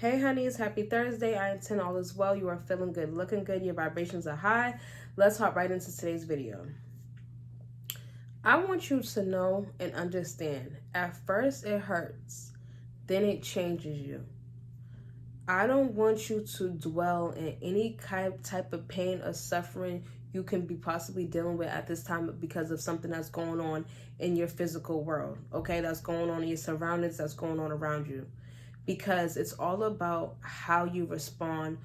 Hey honeys, happy Thursday. I intend all is well. You are feeling good, looking good, your vibrations are high. Let's hop right into today's video. I want you to know and understand, at first it hurts, then it changes you. I don't want you to dwell in any type of pain or suffering you can be possibly dealing with at this time because of something that's going on in your physical world, okay? That's going on in your surroundings, that's going on around you. Because it's all about how you respond,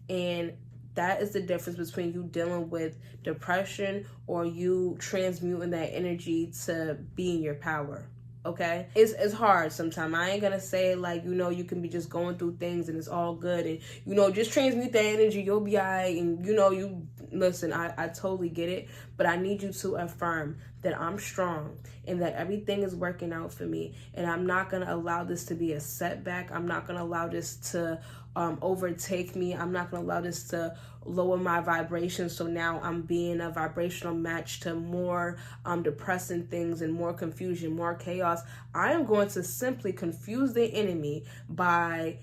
and that is the difference between you dealing with depression or you transmuting that energy to be in your power. Okay, it's hard sometimes. I ain't gonna say like, you can be just going through things and it's all good and just transmute that energy, you'll be alright. And you listen, I totally get it, but I need you to affirm that I'm strong and that everything is working out for me, and I'm not gonna allow this to be a setback. I'm not gonna allow this to overtake me. I'm not gonna allow this to lower my vibration, so now I'm being a vibrational match to more depressing things and more confusion, more chaos. I am going to simply confuse the enemy by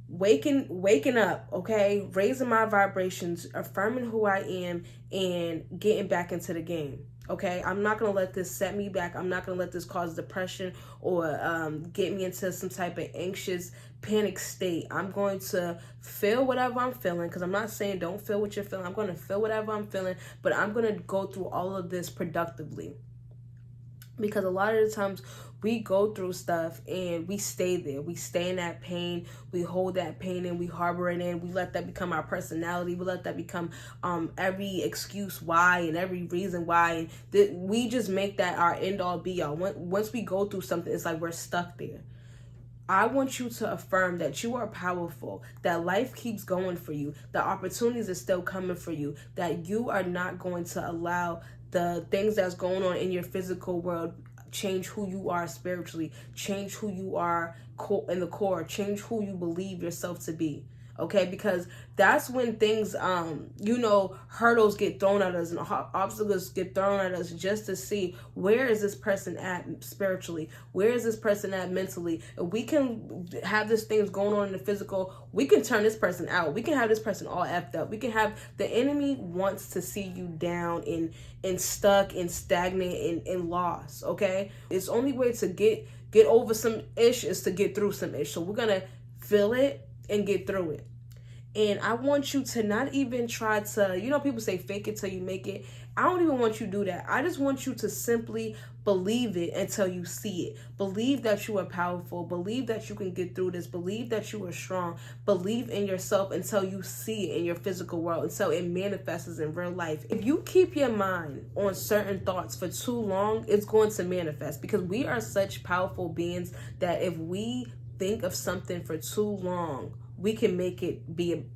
waking up, okay, raising my vibrations, affirming who I am, and getting back into the game. Okay, I'm not gonna let this set me back. I'm not gonna let this cause depression or get me into some type of anxious panic state. I'm going to feel whatever I'm feeling, because I'm not saying don't feel what you're feeling. I'm going to feel whatever I'm feeling, but I'm going to go through all of this productively. Because a lot of the times we go through stuff and we stay there. We stay in that pain. We hold that pain and we harbor it in. We let that become our personality. We let that become every excuse why and every reason why. And we just make that our end all be all. Once we go through something, it's like we're stuck there. I want you to affirm that you are powerful, that life keeps going for you, that opportunities are still coming for you, that you are not going to allow the things that's going on in your physical world change who you are spiritually, change who you are in the core, change who you believe yourself to be. Okay, because that's when things, hurdles get thrown at us and obstacles get thrown at us just to see where is this person at spiritually, where is this person at mentally. If we can have this things going on in the physical, we can turn this person out. We can have this person all effed up. We can have the enemy wants to see you down and stuck and stagnant and lost. Okay, it's only way to get over some ish is to get through some ish. So we're gonna feel it and get through it. And I want you to not even try to, people say fake it till you make it. I don't even want you to do that. I just want you to simply believe it until you see it. Believe that you are powerful. Believe that you can get through this. Believe that you are strong. Believe in yourself until you see it in your physical world, until it manifests in real life. If you keep your mind on certain thoughts for too long, it's going to manifest, because we are such powerful beings that if we think of something for too long, we can make it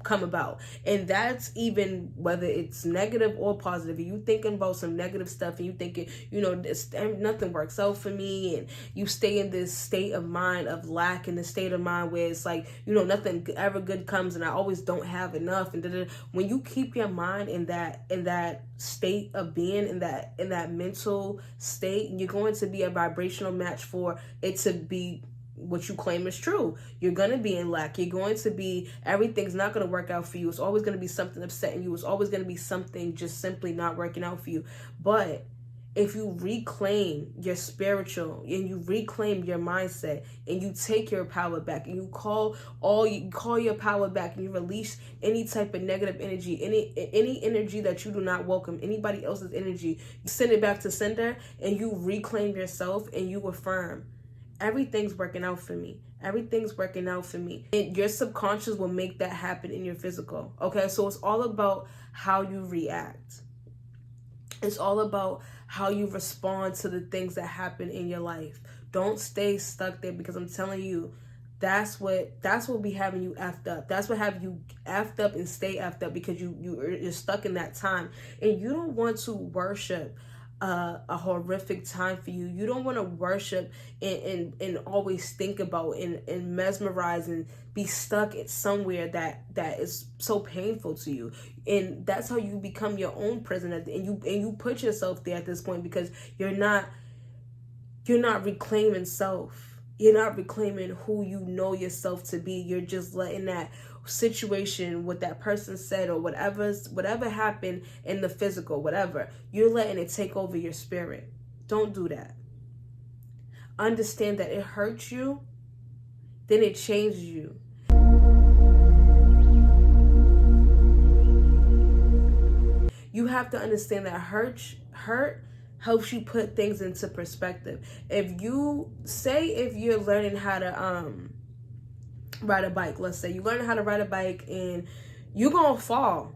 come about. And that's even whether it's negative or positive. If you thinking about some negative stuff and you thinking, nothing works out for me, and you stay in this state of mind of lack, in the state of mind where it's like, nothing ever good comes and I always don't have enough. And when you keep your mind in that state of being, in that mental state, you're going to be a vibrational match for it to be what you claim is true. You're going to be in lack. You're going to be, everything's not going to work out for you. It's always going to be something upsetting you. It's always going to be something just simply not working out for you. But if you reclaim your spiritual and you reclaim your mindset and you take your power back and you call your power back and you release any type of negative energy, any energy that you do not welcome, anybody else's energy, you send it back to sender and you reclaim yourself and you affirm, everything's working out for me. Everything's working out for me. And your subconscious will make that happen in your physical. Okay, so it's all about how you react. It's all about how you respond to the things that happen in your life. Don't stay stuck there, because I'm telling you, that's what be having you effed up. That's what have you effed up and stay effed up, because you're stuck in that time, and you don't want to worship a horrific time for you. You don't want to worship and always think about and mesmerize and be stuck at somewhere that is so painful to you. And that's how you become your own prison, and you put yourself there at this point, because you're not reclaiming self. You're not reclaiming who you know yourself to be. You're just letting that situation, what that person said or whatever happened in the physical, whatever, you're letting it take over your spirit. Don't do that. Understand that it hurts you, then it changes you. You have to understand that hurt helps you put things into perspective. If you're learning how to ride a bike, let's say you learn how to ride a bike and you're gonna fall.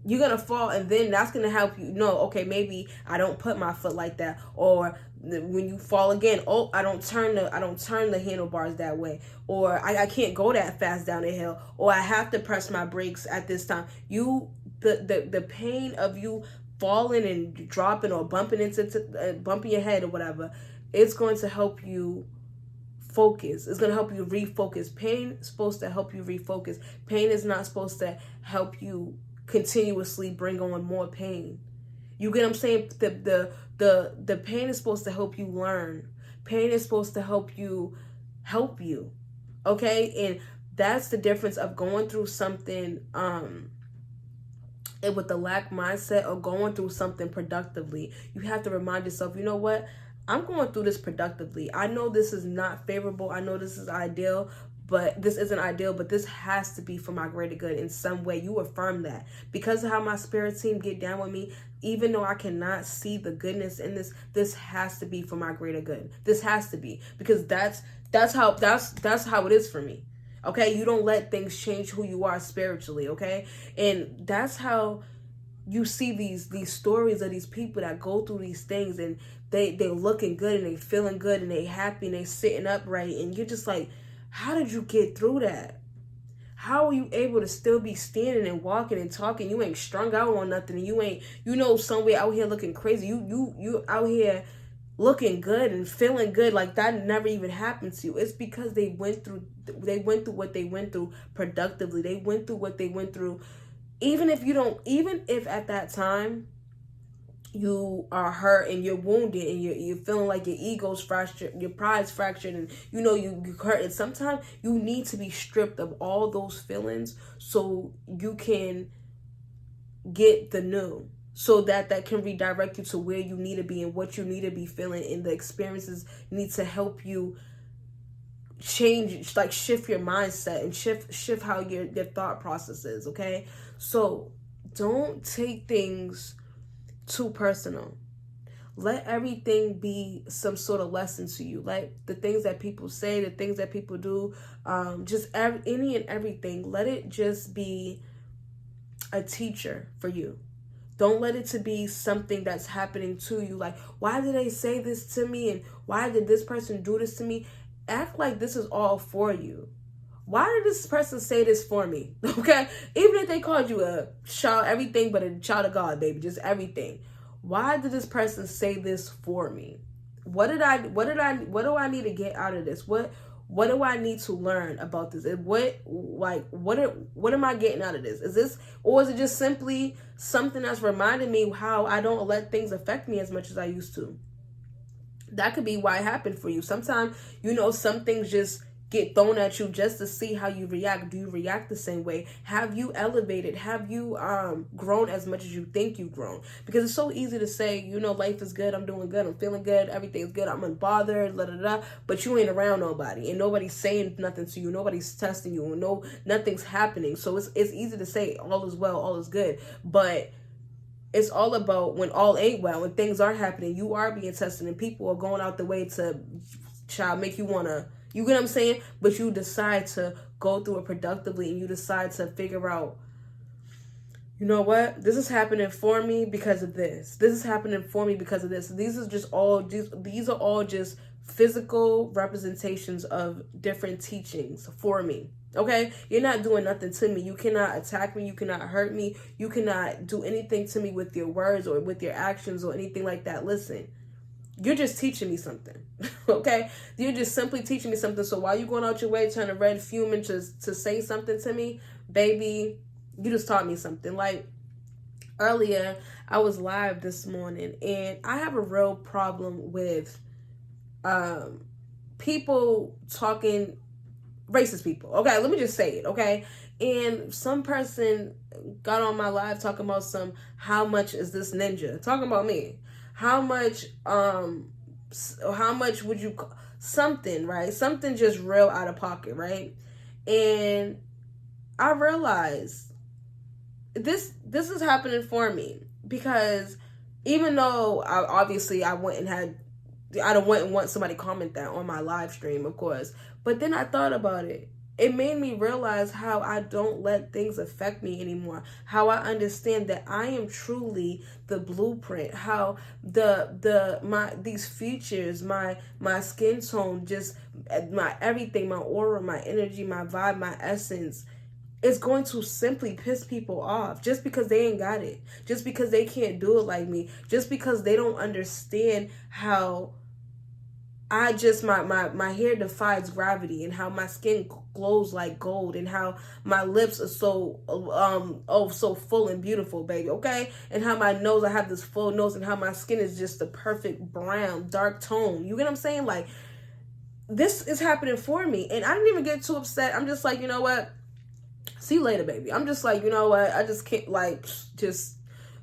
You're gonna fall, and then that's gonna help you know, okay, maybe I don't put my foot like that, or when you fall again, oh, I don't turn the handlebars that way, or I can't go that fast down the hill, or I have to press my brakes at this time. The pain of you falling and dropping or bumping your head or whatever, it's going to help you focus. It's going to help you refocus. Pain is supposed to help you refocus. Pain is not supposed to help you continuously bring on more pain. You get what I'm saying? The pain is supposed to help you learn. Pain is supposed to help you. Okay? And that's the difference of going through something with the lack mindset or going through something productively. You have to remind yourself, you know what? I'm going through this productively. I know this is not favorable. I know this is ideal, but this isn't ideal, but this has to be for my greater good in some way. You affirm that. Because of how my spirit team get down with me, even though I cannot see the goodness in this has to be for my greater good. This has to be, because that's how it is for me. Okay, you don't let things change who you are spiritually, okay? And that's how you see these stories of these people that go through these things, and they looking good and they feeling good and they happy and they sitting upright, and you're just like, how did you get through that? How are you able to still be standing and walking and talking? You ain't strung out on nothing, and you ain't, somewhere out here looking crazy. You out here looking good and feeling good like that never even happened to you. It's because they went through what they went through productively. They went through what they went through. Even if at that time you are hurt and you're wounded and you're feeling like your ego's fractured, your pride's fractured, and you hurt. And sometimes you need to be stripped of all those feelings so you can get the new. So that can redirect you to where you need to be and what you need to be feeling, and the experiences need to help you change, like shift your mindset and shift how your thought process is, okay? So don't take things too personal. Let everything be some sort of lesson to you. Like the things that people say, the things that people do, any and everything. Let it just be a teacher for you. Don't let it to be something that's happening to you. Like, why did they say this to me? And why did this person do this to me? Act like this is all for you. Why did this person say this for me? Okay? Even if they called you a child, everything but a child of God, baby, just everything. Why did this person say this for me? What do I need to get out of this? What do I need to learn about this? What am I getting out of this? Is it just simply something that's reminding me how I don't let things affect me as much as I used to? That could be why it happened for you. Sometimes, some things just get thrown at you just to see how you react. Do you react the same way? Have you elevated? Have you grown as much as you think you've grown? Because it's so easy to say, life is good, I'm doing good, I'm feeling good, everything's good, I'm unbothered, but you ain't around nobody, and nobody's saying nothing to you, nobody's testing you, and nothing's happening. So it's easy to say all is well, all is good, but it's all about when all ain't well, when things are happening, you are being tested, and people are going out the way to make you want to, you get what I'm saying? But you decide to go through it productively, and you decide to figure out, you know what? This is happening for me because of this. This is happening for me because of this. These are all just physical representations of different teachings for me. Okay? You're not doing nothing to me. You cannot attack me. You cannot hurt me. You cannot do anything to me with your words or with your actions or anything like that. Listen. You're just teaching me something, okay? You're just simply teaching me something. So while you're going out your way trying to red fuming to say something to me, baby, you just taught me something. Like earlier, I was live this morning, and I have a real problem with people talking, racist people. Okay, let me just say it. Okay, and some person got on my live talking about how much is this ninja talking about me? How much would you something, right? Something just real out of pocket, right? And I realized this is happening for me because even though I went and want somebody comment that on my live stream, of course, but then I thought about it. It made me realize how I don't let things affect me anymore. How I understand that I am truly the blueprint. How these features, my skin tone, just my everything, my aura, my energy, my vibe, my essence, is going to simply piss people off just because they ain't got it, just because they can't do it like me, just because they don't understand how my hair defies gravity, and how my skin glows like gold, and how my lips are so so full and beautiful, baby, okay? And how my nose, I have this full nose, and how my skin is just the perfect brown, dark tone. You get what I'm saying? Like, this is happening for me, and I didn't even get too upset. I'm just like, you know what? See you later, baby. I'm just like, you know what? I just can't, like, just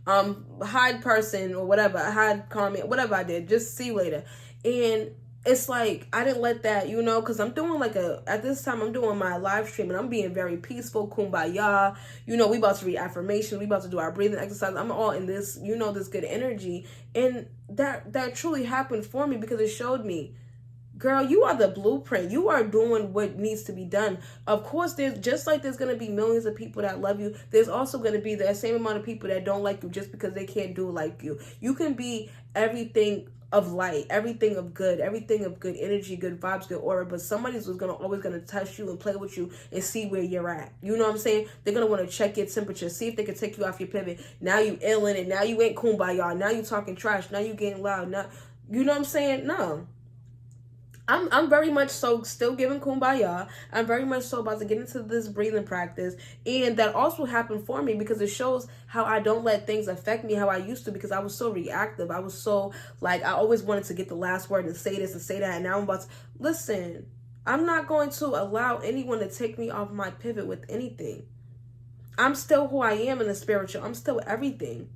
hide person or whatever, hide comment, whatever I did. Just see you later. And it's like, I didn't let that, you know, because I'm doing at this time, I'm doing my live stream, and I'm being very peaceful, kumbaya. You know, we about to read affirmations. We about to do our breathing exercise. I'm all in this, you know, this good energy. And that truly happened for me because it showed me, girl, you are the blueprint. You are doing what needs to be done. Of course, there's going to be millions of people that love you. There's also going to be the same amount of people that don't like you just because they can't do it like you. You can be everything of light, everything of good energy, good vibes, good aura, but somebody's always gonna touch you and play with you and see where you're at. You know what I'm saying? They're gonna want to check your temperature, see if they can take you off your pivot. Now you ill in it. Now you ain't kumbaya. Now you talking trash. Now you getting loud. Now, you know what I'm saying? No. I'm very much so still giving kumbaya. I'm very much so about to get into this breathing practice. And that also happened for me because it shows how I don't let things affect me how I used to, because I was so reactive. I was so, like, I always wanted to get the last word and say this and say that. And now I'm about to, listen, I'm not going to allow anyone to take me off my pivot with anything. I'm still who I am in the spiritual. I'm still everything.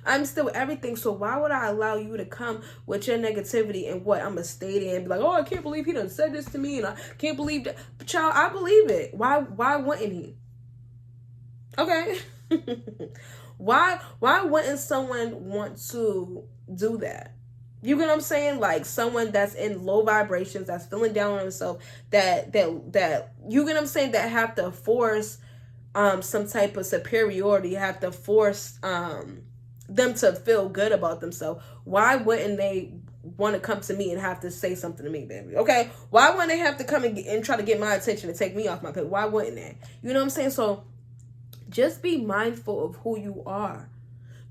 I'm still everything. So why would I allow you to come with your negativity and what I'm going to stay there and be like, oh, I can't believe he done said this to me, and I can't believe that. Child, I believe it. Why wouldn't he? Okay. Why wouldn't someone want to do that? You get what I'm saying? Like, someone that's in low vibrations, that's feeling down on himself, that you get what I'm saying, that have to force some type of superiority, have to force them to feel good about themselves. Why wouldn't they want to come to me and have to say something to me, baby? Okay, why wouldn't they have to come and try to get my attention and take me off my pivot? Why wouldn't they? You know what I'm saying? So just be mindful of who you are.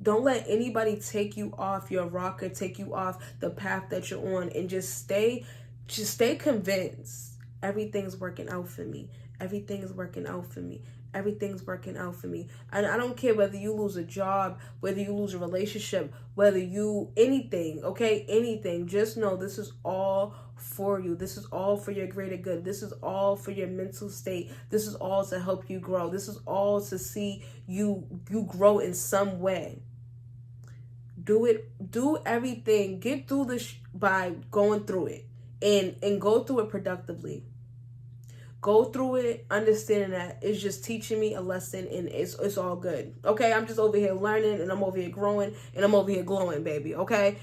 Don't let anybody take you off your rocker, take you off the path that you're on, and just stay convinced everything's working out for me. Everything is working out for me. Everything's working out for me. And I don't care whether you lose a job, whether you lose a relationship, whether you, anything, okay? Anything. Just know this is all for you. This is all for your greater good. This is all for your mental state. This is all to help you grow. This is all to see you grow in some way. Do it. Do everything. Get through this by going through it. And go through it productively. Go through it, understanding that it's just teaching me a lesson, and it's all good. Okay, I'm just over here learning, and I'm over here growing, and I'm over here glowing, baby. Okay,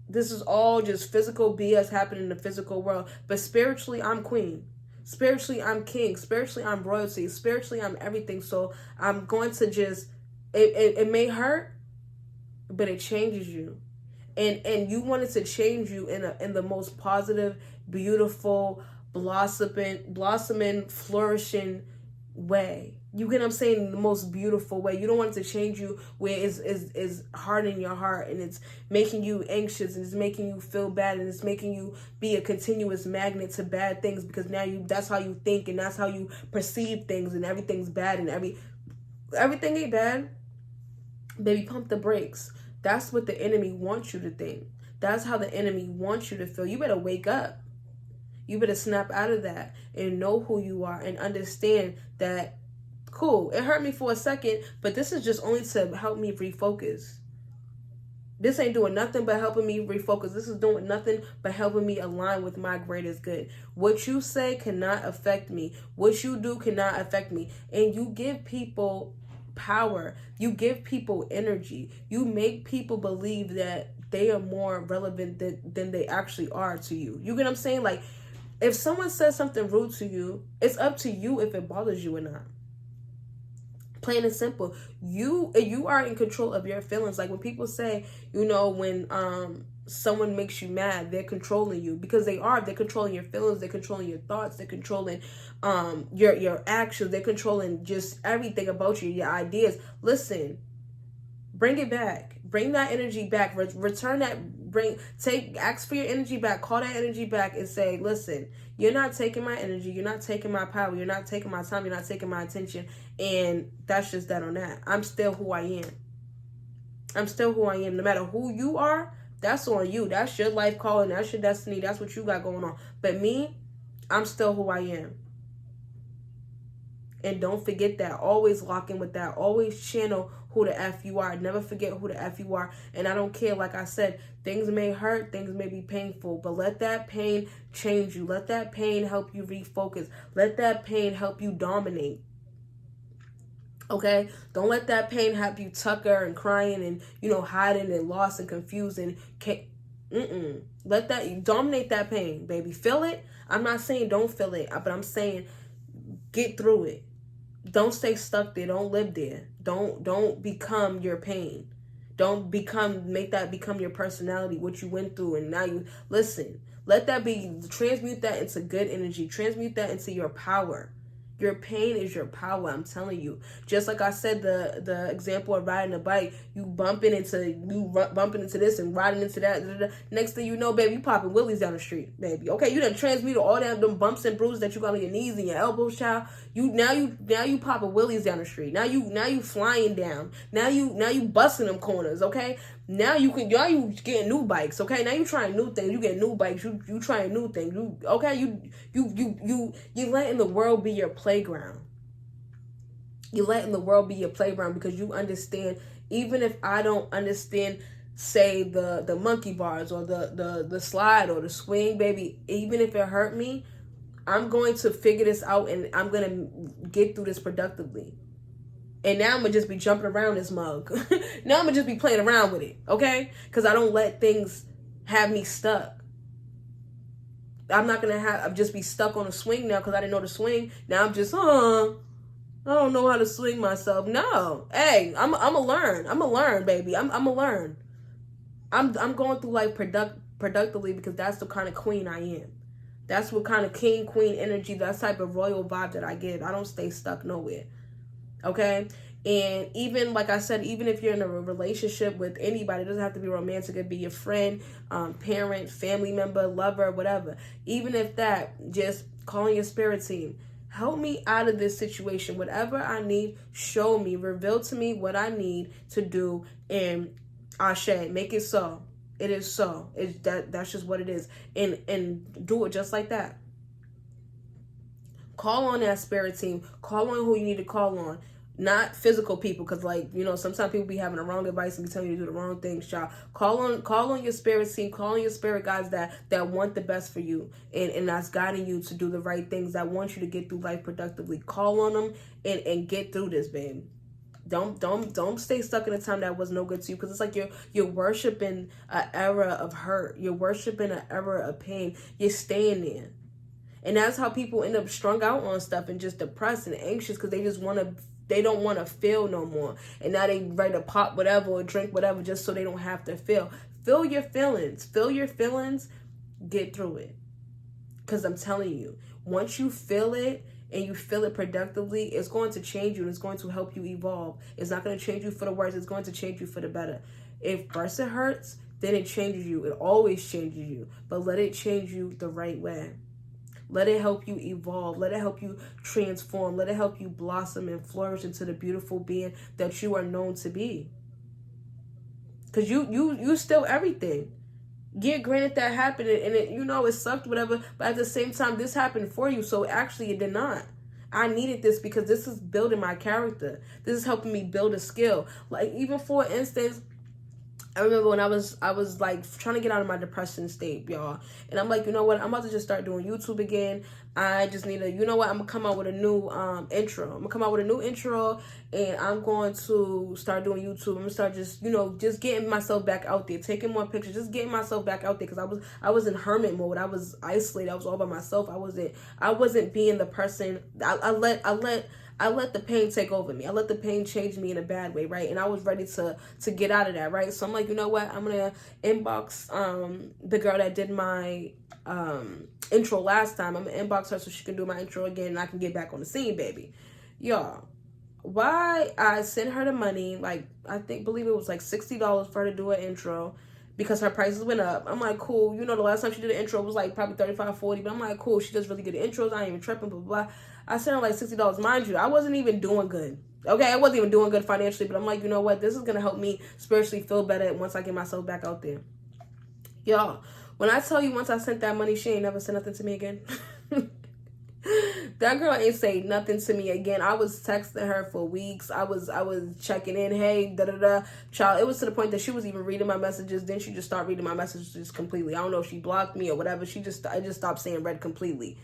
this is all just physical BS happening in the physical world, but spiritually, I'm queen. Spiritually, I'm king. Spiritually, I'm royalty. Spiritually, I'm everything. So I'm going to just it may hurt, but it changes you, and you want it to change you in the most positive, beautiful, blossoming, flourishing way. You get what I'm saying? The most beautiful way. You don't want it to change you where it's hardening your heart, and it's making you anxious, and it's making you feel bad, and it's making you be a continuous magnet to bad things, because now that's how you think, and that's how you perceive things, and everything's bad, and everything ain't bad. Baby, pump the brakes. That's what the enemy wants you to think. That's how the enemy wants you to feel. You better wake up. You better snap out of that and know who you are and understand that, cool, it hurt me for a second, but this is just only to help me refocus. This ain't doing nothing but helping me refocus. This is doing nothing but helping me align with my greatest good. What you say cannot affect me. What you do cannot affect me. And you give people power. You give people energy. You make people believe that they are more relevant than they actually are to you. You get what I'm saying? Like, if someone says something rude to you, it's up to you if it bothers you or not. Plain and simple. You are in control of your feelings. Like when people say, when someone makes you mad, they're controlling you, because they are. They're controlling your feelings, they're controlling your thoughts, they're controlling your actions, they're controlling just everything about you, your ideas. Listen, bring it back. Bring that energy back. Return that. Ask for your energy back. Call that energy back and say, listen, you're not taking my energy. You're not taking my power. You're not taking my time. You're not taking my attention. And that's just that on that. I'm still who I am. I'm still who I am. No matter who you are, that's on you. That's your life calling. That's your destiny. That's what you got going on. But me, I'm still who I am. And don't forget that. Always lock in with that. Always channel who the F you are. Never forget who the F you are. And I don't care, like I said, things may hurt, things may be painful, but let that pain change you. Let that pain help you refocus. Let that pain help you dominate. Okay? Don't let that pain have you tucker and crying and, hiding and lost and confused and let that dominate that pain, baby. Feel it. I'm not saying don't feel it, but I'm saying get through it. Don't stay stuck there. Don't live there. Don't become your pain. Don't make that become your personality, what you went through. And now listen, transmute that into good energy. Transmute that into your power. Your pain is your power, I'm telling you. Just like I said, the example of riding a bike, you bumping into this and riding into that. Next thing you know, baby, you popping wheelies down the street, baby. Okay, you done transmuted all them bumps and bruises that you got on your knees and your elbows, child. Now you popping wheelies down the street. Now you flying down. Now you busting them corners. Okay. Now you getting new bikes. Okay. Now you trying new things. You getting new bikes. You trying new things. You letting the world be your playground. You letting the world be your playground because you understand. Even if I don't understand, say the monkey bars or the slide or the swing, baby. Even if it hurt me, I'm going to figure this out and I'm going to get through this productively. And now I'm going to just be jumping around this mug. Now I'm going to just be playing around with it, okay? Because I don't let things have me stuck. I'm not going to just be stuck on a swing now because I didn't know the swing. Now I'm just, I don't know how to swing myself. No. Hey, I'm going to learn. I'm going to learn, baby. I'm going to learn. I'm going through life productively because that's the kind of queen I am. That's what kind of king, queen energy, that type of royal vibe that I give. I don't stay stuck nowhere. Okay? And even, like I said, even if you're in a relationship with anybody, it doesn't have to be romantic. It could be your friend, parent, family member, lover, whatever. Even if that, just calling your spirit team. Help me out of this situation. Whatever I need, show me. Reveal to me what I need to do. And Ashe, make it so. It is so. That's just what it is. And do it just like that. Call on that spirit team. Call on who you need to call on. Not physical people, because sometimes people be having the wrong advice and be telling you to do the wrong things, child. Call on your spirit team. Call on your spirit guides that want the best for you and that's guiding you to do the right things, that want you to get through life productively. Call on them and get through this, babe. Don't stay stuck in a time that was no good to you, because it's like you're worshiping an era of hurt. You're worshiping an era of pain. You're staying there. And that's how people end up strung out on stuff and just depressed and anxious, because they don't want to feel no more. And now they ready to pop whatever or drink whatever just so they don't have to feel. Feel your feelings. Feel your feelings. Get through it. Because I'm telling you, once you feel it, and you feel it productively, it's going to change you and it's going to help you evolve. It's not going to change you for the worse. It's going to change you for the better. If first it hurts, then it changes you. It always changes you. But let it change you the right way. Let it help you evolve. Let it help you transform. Let it help you blossom and flourish into the beautiful being that you are known to be. Because you still everything. Yeah, granted that happened, and it, you know, it sucked, whatever. But at the same time, this happened for you, so actually, it did not. I needed this because this is building my character. This is helping me build a skill. Like, even for instance, I remember when I was like trying to get out of my depression state, y'all. And I'm like, you know what? I'm about to just start doing YouTube again. I just need to, you know what? I'm gonna come out with a new intro. I'm gonna come out with a new intro, and I'm going to start doing YouTube. I'm gonna start just, you know, just getting myself back out there, taking more pictures, just getting myself back out there, because I was in hermit mode. I was isolated. I was all by myself. I wasn't being the person. I let the pain take over me. I let the pain change me in a bad way, right? And I was ready to get out of that, right? So I'm like, you know what? I'm gonna inbox the girl that did my intro last time. I'm gonna inbox her so she can do my intro again, and I can get back on the scene, baby. Y'all, why I sent her the money, like believe it was like $60 for her to do an intro, because her prices went up. I'm like, cool. You know, the last time she did an intro was like probably $35, $40, but I'm like, cool. She does really good intros. I ain't even tripping, blah, blah, blah. I sent her like $60. Mind you, I wasn't even doing good. Okay, I wasn't even doing good financially, but I'm like, you know what? This is going to help me spiritually feel better once I get myself back out there. Y'all, when I tell you once I sent that money, she ain't never said nothing to me again. That girl ain't say nothing to me again. I was texting her for weeks. I was checking in. Hey, da-da-da. Child, it was to the point that she was even reading my messages. Then she just started reading my messages completely. I don't know if she blocked me or whatever. I just stopped saying read completely.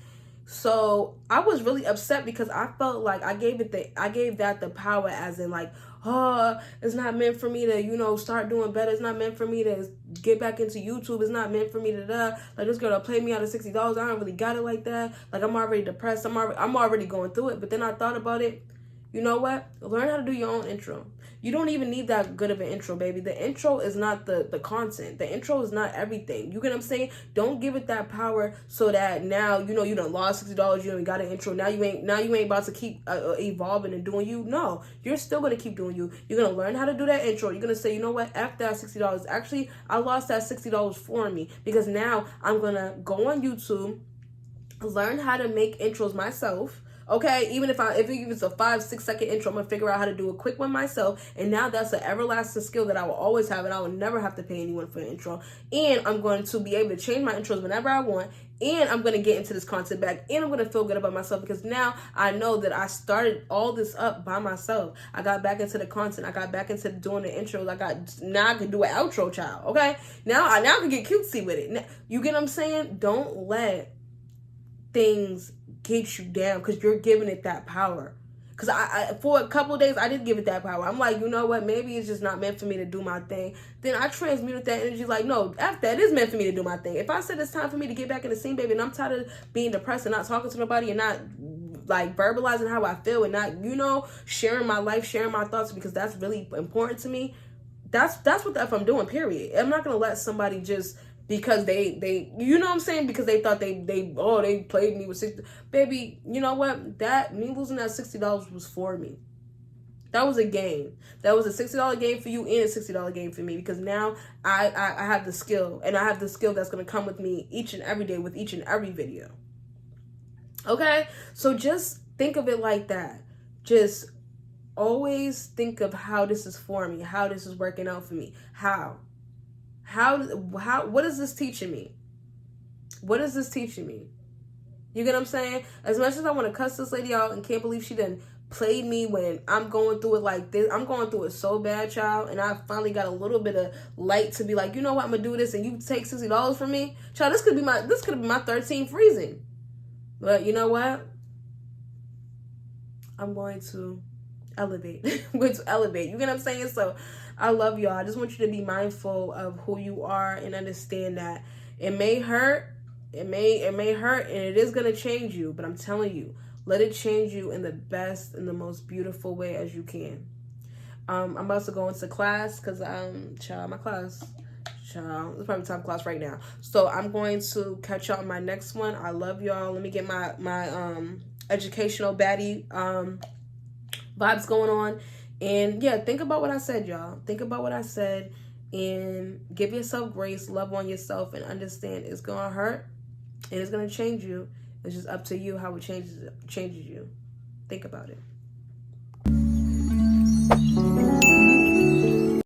So I was really upset because I felt like I gave that the power, as in like, oh, it's not meant for me to, you know, start doing better. It's not meant for me to get back into YouTube. It's not meant for me to like, this girl to play me out of $60. I don't really got it like that. Like, I'm already depressed. I'm already going through it. But then I thought about it. You know what? Learn how to do your own intro. You don't even need that good of an intro, baby. The intro is not the content. The intro is not everything. You get what I'm saying? Don't give it that power so that now, you know, you done lost $60, you know, you got an intro. Now you ain't about to keep evolving and doing you. No, you're still going to keep doing you. You're going to learn how to do that intro. You're going to say, you know what? After that $60, actually, I lost that $60 for me, because now I'm going to go on YouTube, learn how to make intros myself. Okay, even if it's a 5-6 second intro, I'm gonna figure out how to do a quick one myself. And now that's an everlasting skill that I will always have, and I will never have to pay anyone for an intro. And I'm going to be able to change my intros whenever I want. And I'm going to get into this content back, and I'm going to feel good about myself, because now I know that I started all this up by myself. I got back into the content. I got back into doing the intros. Now I can do an outro, child. Okay, now I can get cutesy with it. Now, you get what I'm saying? Don't let things get you down, because you're giving it that power. Because I for a couple of days, I did give it that power. I'm like, you know what? Maybe it's just not meant for me to do my thing. Then I transmuted that energy like, no, after that, it is meant for me to do my thing. If I said it's time for me to get back in the scene, baby, and I'm tired of being depressed and not talking to nobody and not like verbalizing how I feel and not, you know, sharing my life, sharing my thoughts, because that's really important to me. That's what the F I'm doing, period. I'm not going to let somebody just, because they you know what I'm saying, because they thought they played me with 60. Baby, you know what? That me losing that $60 was for me. That was a game. That was a $60 game for you and a $60 game for me, because now I have the skill, and I have the skill that's going to come with me each and every day with each and every video. Okay? So just think of it like that. Just always think of how this is for me, how this is working out for me. How, what is this teaching me? What is this teaching me? You get what I'm saying? As much as I want to cuss this lady out and can't believe she done played me when I'm going through it like this. I'm going through it so bad, child. And I finally got a little bit of light to be like, you know what? I'm going to do this, and you take $60 from me. Child, this could be my 13 freezing. But you know what? I'm going to elevate. I'm going to elevate. You get what I'm saying? So I love y'all. I just want you to be mindful of who you are and understand that it may hurt. It may hurt, and it is going to change you. But I'm telling you, let it change you in the best and the most beautiful way as you can. I'm about to go into class because child, my class. Child, it's probably time class right now. So I'm going to catch y'all on my next one. I love y'all. Let me get my educational baddie vibes going on. And yeah, think about what I said, y'all. Think about what I said, and give yourself grace, love on yourself, and understand it's gonna hurt and it's gonna change you. It's just up to you how it changes you. Think about it.